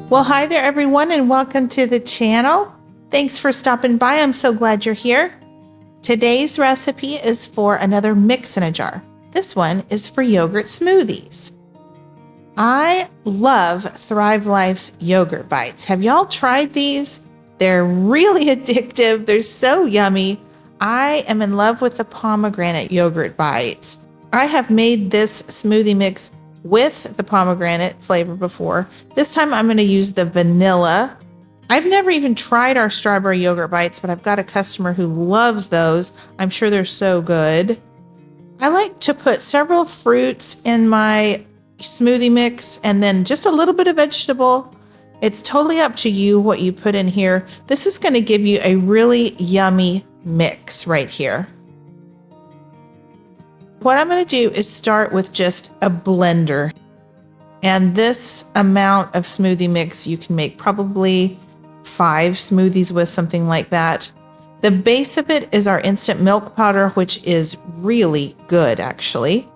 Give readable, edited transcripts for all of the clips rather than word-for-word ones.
Well, hi there everyone and welcome to the channel. Thanks for stopping by. I'm so glad you're here. Today's recipe is for another mix in a jar. This one is for yogurt smoothies. I love Thrive Life's yogurt bites. Have y'all tried these? They're really addictive. They're so yummy. I am in love with the pomegranate yogurt bites. I have made this smoothie mix with the pomegranate flavor before. This time I'm going to use the vanilla. I've never even tried our strawberry yogurt bites, but I've got a customer who loves those. I'm sure they're so good. I like to put several fruits in my smoothie mix and then just a little bit of vegetable. It's totally up to you what you put in here. This is going to give you a really yummy mix right here. What I'm going to do is start with just a blender. And this amount of smoothie mix, you can make probably 5 smoothies with, something like that. The base of it is our instant milk powder, which is really good actually.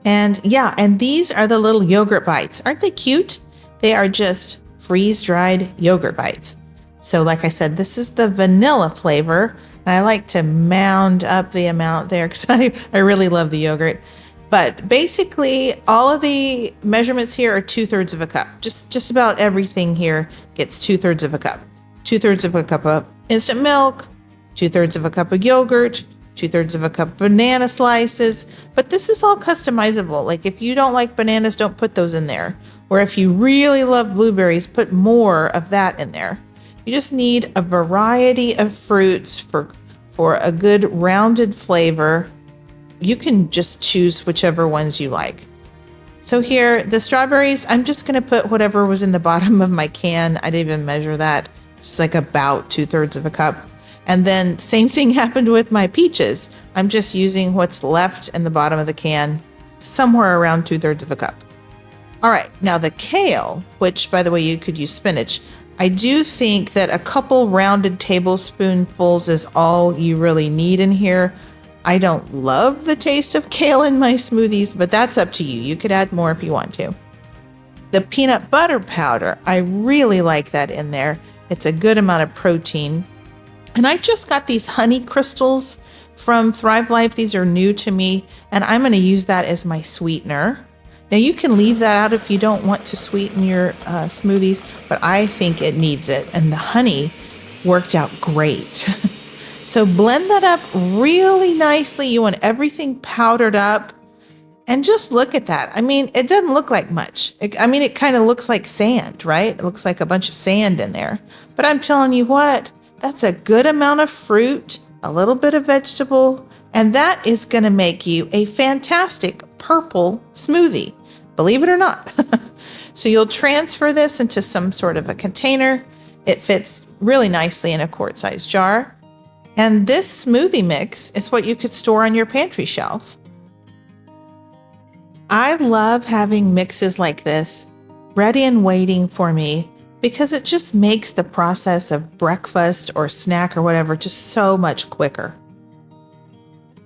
And yeah, and these are the little yogurt bites. Aren't they cute? They are just freeze-dried yogurt bites. So like I said, this is the vanilla flavor. And I like to mound up the amount there because I really love the yogurt. But basically, all of the measurements here are 2/3 of a cup. Just about everything here gets 2/3 of a cup. 2/3 of a cup of instant milk, 2/3 of a cup of yogurt, 2/3 of a cup of banana slices. But this is all customizable. Like if you don't like bananas, don't put those in there. Or if you really love blueberries, put more of that in there. You just need a variety of fruits for a good rounded flavor. You can just choose whichever ones you like. So here, the strawberries, I'm just going to put whatever was in the bottom of my can. I didn't even measure that. It's like about 2/3 of a cup. And then same thing happened with my peaches. I'm just using what's left in the bottom of the can, somewhere around 2/3 of a cup. All right, now the kale, which by the way, you could use spinach. I do think that a couple rounded tablespoonfuls is all you really need in here. I don't love the taste of kale in my smoothies, but that's up to you. You could add more if you want to. The peanut butter powder, I really like that in there. It's a good amount of protein. And I just got these honey crystals from Thrive Life. These are new to me, and I'm going to use that as my sweetener. Now you can leave that out if you don't want to sweeten your smoothies, but I think it needs it. And the honey worked out great. So blend that up really nicely. You want everything powdered up. And just look at that. I mean, it doesn't look like much. It kind of looks like sand, right? It looks like a bunch of sand in there. But I'm telling you what, that's a good amount of fruit, a little bit of vegetable, and that is going to make you a fantastic purple smoothie. Believe it or not. So you'll transfer this into some sort of a container. It fits really nicely in a quart-sized jar. And this smoothie mix is what you could store on your pantry shelf. I love having mixes like this ready and waiting for me because it just makes the process of breakfast or snack or whatever just so much quicker.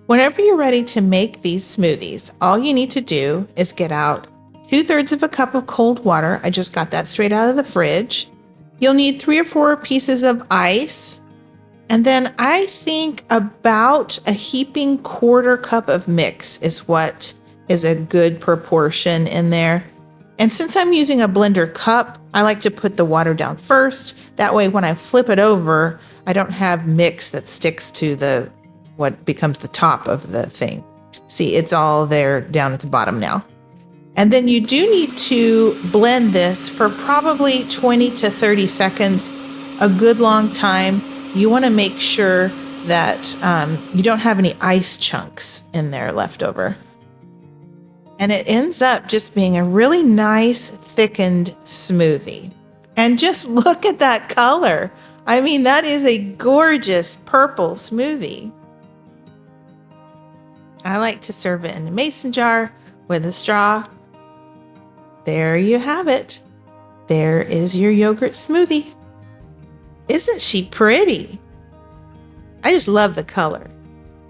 Whenever you're ready to make these smoothies, all you need to do is get out 2/3 of a cup of cold water. I just got that straight out of the fridge. You'll need 3 or 4 pieces of ice. And then I think about a heaping 1/4 cup of mix is what is a good proportion in there. And since I'm using a blender cup, I like to put the water down first. That way when I flip it over, I don't have mix that sticks to what becomes the top of the thing. See, it's all there down at the bottom now. And then you do need to blend this for probably 20 to 30 seconds, a good long time. You want to make sure that you don't have any ice chunks in there left over. And it ends up just being a really nice thickened smoothie. And just look at that color. I mean, that is a gorgeous purple smoothie. I like to serve it in a mason jar with a straw. There you have it. There is your yogurt smoothie. Isn't she pretty? I just love the color.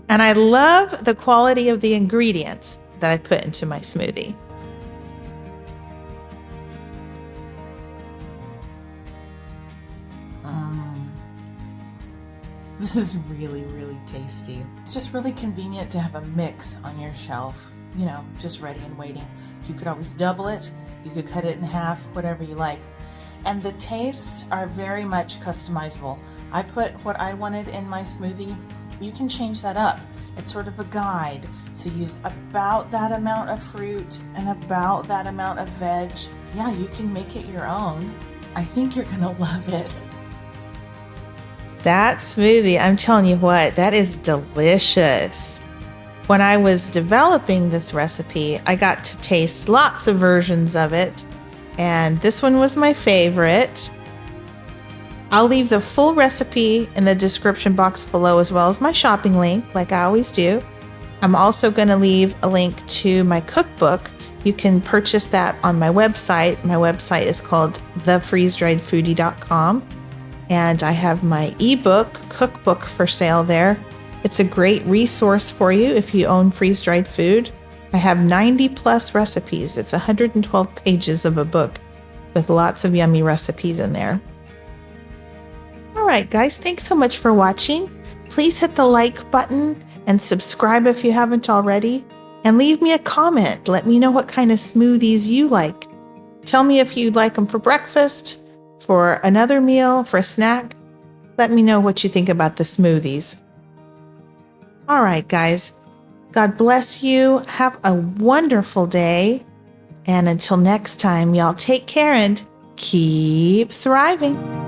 And I love the quality of the ingredients that I put into my smoothie. This is really, really tasty. It's just really convenient to have a mix on your shelf, you know, just ready and waiting. You could always double it, you could cut it in half, whatever you like. And the tastes are very much customizable. I put what I wanted in my smoothie. You can change that up. It's sort of a guide. So use about that amount of fruit and about that amount of veg. Yeah, you can make it your own. I think you're gonna love it. That smoothie, I'm telling you what, that is delicious. When I was developing this recipe, I got to taste lots of versions of it, and this one was my favorite. I'll leave the full recipe in the description box below, as well as my shopping link, like I always do. I'm also going to leave a link to my cookbook. You can purchase that on my website. My website is called thefreezedriedfoodie.com. And I have my ebook cookbook for sale there. It's a great resource for you if you own freeze-dried food. I have 90 plus recipes. It's 112 pages of a book with lots of yummy recipes in there. All right, guys, thanks so much for watching. Please hit the like button and subscribe if you haven't already. And leave me a comment. Let me know what kind of smoothies you like. Tell me if you'd like them for breakfast, for another meal, for a snack. Let me know what you think about the smoothies. All right, guys. God bless you. Have a wonderful day. And until next time, y'all take care and keep thriving.